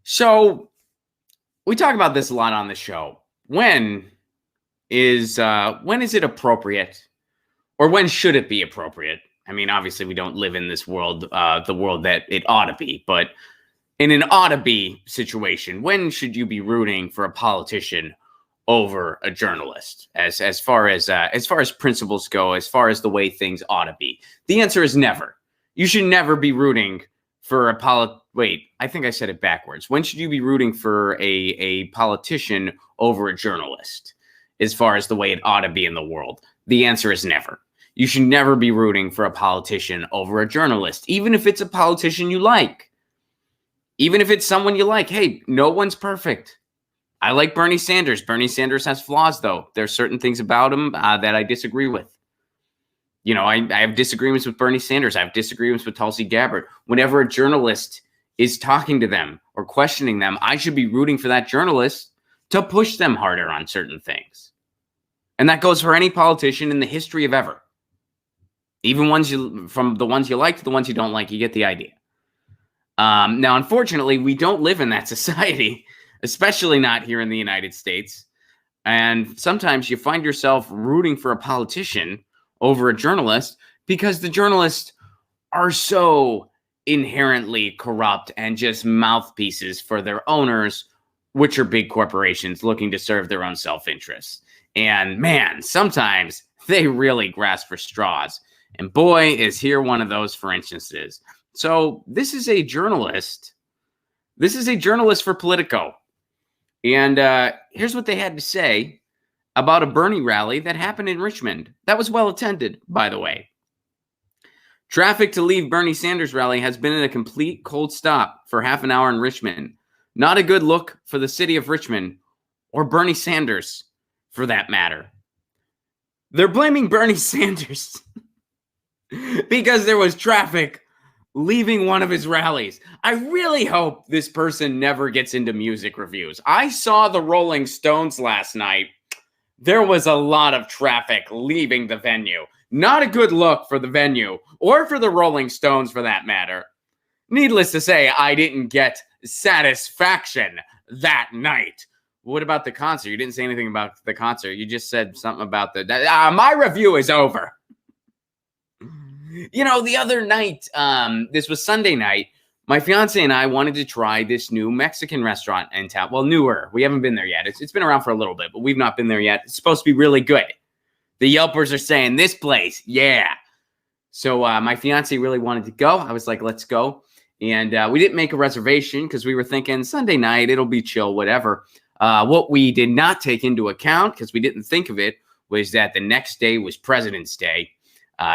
So we talk about this a lot on the show. When is it appropriate, or when should it be appropriate? I mean, obviously, we don't live in this world, the world that it ought to be. But in an ought to be situation, when should you be rooting for a politician over a journalist? As far as principles go, as far as the way things ought to be, the answer is never. You should never be rooting for a Wait, I think I said it backwards. When should you be rooting for a politician over a journalist? As far as the way it ought to be in the world, the answer is never. You should never be rooting for a politician over a journalist, even if it's a politician you like. Even if it's someone you like. Hey, no one's perfect. I like Bernie Sanders. Bernie Sanders has flaws, though. There's certain things about him that I disagree with. You know, I have disagreements with Bernie Sanders. I have disagreements with Tulsi Gabbard. Whenever a journalist is talking to them or questioning them, I should be rooting for that journalist to push them harder on certain things. And that goes for any politician in the history of ever. Even from the ones you like to the ones you don't like, you get the idea. Now, unfortunately, we don't live in that society, especially not here in the United States. And sometimes you find yourself rooting for a politician over a journalist because the journalists are so inherently corrupt and just mouthpieces for their owners, which are big corporations looking to serve their own self-interests. And man, sometimes they really grasp for straws. And boy, is here one of those, for instances. So this is a journalist. This is a journalist for Politico. And here's what they had to say about a Bernie rally that happened in Richmond. That was well attended, by the way. Traffic to leave Bernie Sanders rally has been in a complete cold stop for half an hour in Richmond. Not a good look for the city of Richmond, or Bernie Sanders, for that matter. They're blaming Bernie Sanders because there was traffic leaving one of his rallies. I really hope this person never gets into music reviews. I saw the Rolling Stones last night. There was a lot of traffic leaving the venue. Not a good look for the venue, or for the Rolling Stones for that matter. Needless to say, I didn't get satisfaction that night. What about the concert? You didn't say anything about the concert. You just said something about my review is over. You know, the other night, this was Sunday night, my fiance and I wanted to try this new Mexican restaurant in town. Well, newer. We haven't been there yet. It's been around for a little bit, but we've not been there yet. It's supposed to be really good. The Yelpers are saying, this place, yeah. So my fiance really wanted to go. I was like, let's go. And we didn't make a reservation because we were thinking Sunday night, it'll be chill, whatever. What we did not take into account, because we didn't think of it, was that the next day was President's Day.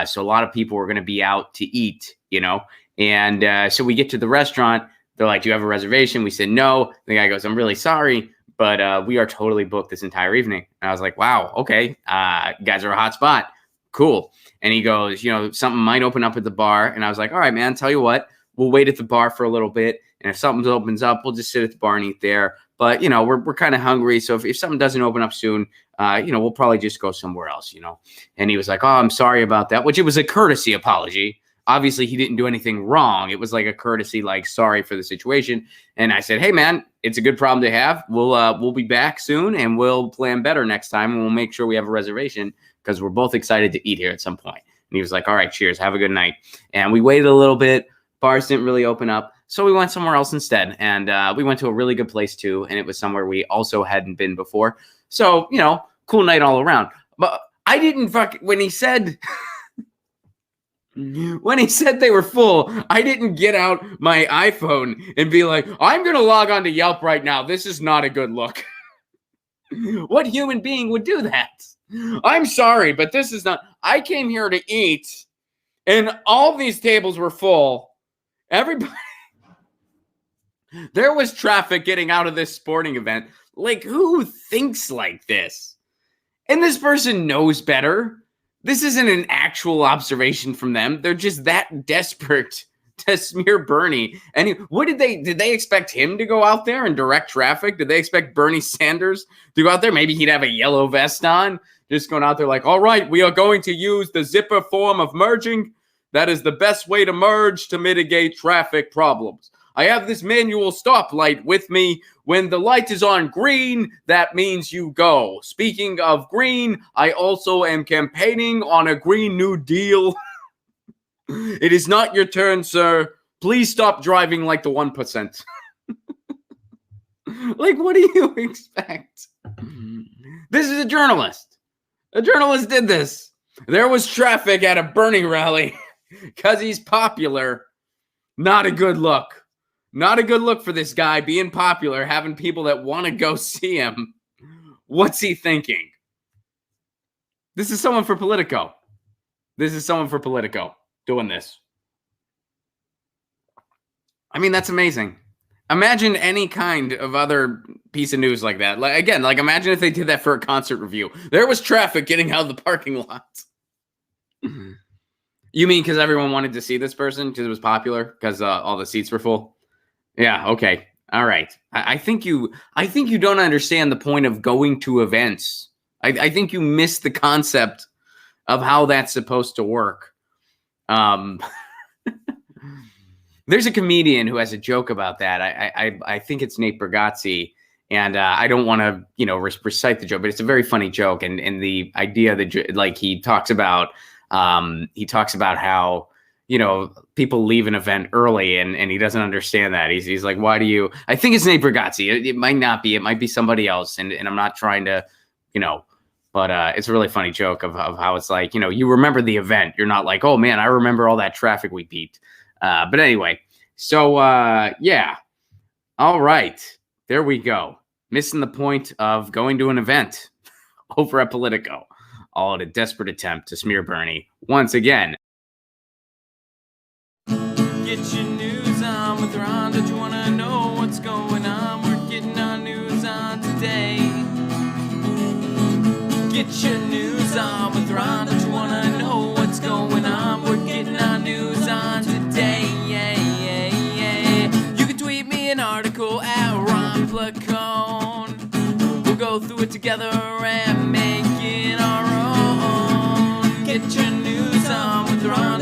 So a lot of people were going to be out to eat, you know. And so we get to the restaurant. They're like, do you have a reservation? We said no. The guy goes, I'm really sorry, but we are totally booked this entire evening. And I was like, wow, okay. You guys are a hot spot. Cool. And he goes, you know, something might open up at the bar. And I was like, all right, man, tell you what, we'll wait at the bar for a little bit. And if something opens up, we'll just sit at the bar and eat there. But, you know, we're kind of hungry. So if something doesn't open up soon, you know, we'll probably just go somewhere else, you know. And he was like, oh, I'm sorry about that, which it was a courtesy apology. Obviously, he didn't do anything wrong. It was like a courtesy, like, sorry for the situation. And I said, hey, man, it's a good problem to have. We'll be back soon, and we'll plan better next time. And we'll make sure we have a reservation because we're both excited to eat here at some point. And he was like, all right, cheers. Have a good night. And we waited a little bit. Bars didn't really open up. So we went somewhere else instead. And we went to a really good place, too. And it was somewhere we also hadn't been before. So, you know, cool night all around. But I didn't when he said... When he said they were full, I didn't get out my iPhone and be like, I'm going to log on to Yelp right now. This is not a good look. What human being would do that? I'm sorry, but this is not. I came here to eat, and all these tables were full. Everybody. There was traffic getting out of this sporting event. Like, who thinks like this? And this person knows better. This isn't an actual observation from them. They're just that desperate to smear Bernie. And did they expect him to go out there and direct traffic? Did they expect Bernie Sanders to go out there? Maybe he'd have a yellow vest on, just going out there like, all right, we are going to use the zipper form of merging. That is the best way to merge to mitigate traffic problems. I have this manual stoplight with me. When the light is on green, that means you go. Speaking of green, I also am campaigning on a Green New Deal. It is not your turn, sir. Please stop driving like the 1%. Like, what do you expect? This is a journalist. A journalist did this. There was traffic at a Bernie rally because he's popular. Not a good look. Not a good look for this guy being popular, having people that want to go see him. What's he thinking? This is someone for Politico. This is someone for Politico doing this. I mean, that's amazing. Imagine any kind of other piece of news like that. Like, again, like imagine if they did that for a concert review. There was traffic getting out of the parking lot. You mean because everyone wanted to see this person because it was popular because all the seats were full? Yeah. Okay. All right. I think you don't understand the point of going to events. I think you miss the concept of how that's supposed to work. There's a comedian who has a joke about that. I think it's Nate Bargatze, and I don't want to recite the joke, but it's a very funny joke. And the idea that like he talks about how people leave an event early, and he doesn't understand that. He's like, why do you? I think it's Nate Bargatze. It might not be. It might be somebody else. And I'm not trying to but it's a really funny joke of how it's like you remember the event. You're not like, oh man, I remember all that traffic we beat. But anyway, so yeah. All right. There we go. Missing the point of going to an event over at Politico. All in a desperate attempt to smear Bernie once again. Get your news on with Ron. Don't you want to know what's going on? We're getting our news on today. Get your news on with Ron. Don't you want to know what's going on? We're getting our news on today. You can tweet me an article at Ron Placone. We'll go through it together and make it our own. Get your news on with Ron.